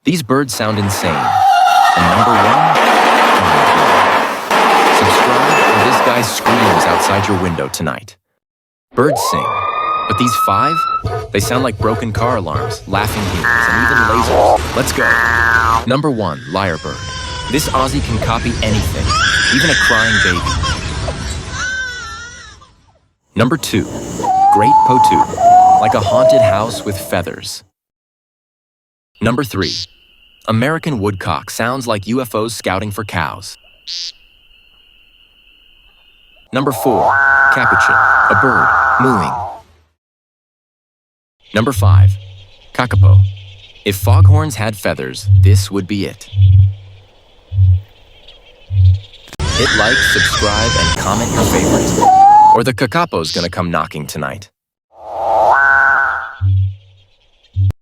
These birds sound insane. And number one, subscribe or this guy screams outside your window tonight. Birds sing, but these five, they sound like broken car alarms, laughing humans, and even lasers. Let's go. Number one, lyrebird. This Aussie can copy anything, even a crying baby. Number two, great potu, like a haunted house with feathers. Number three, American woodcock sounds like UFOs scouting for cows. Number four, capuchin, a bird, mooing. Number five, kakapo. If foghorns had feathers, this would be it. Hit like, subscribe, and comment your favorites, or the kakapo's gonna come knocking tonight.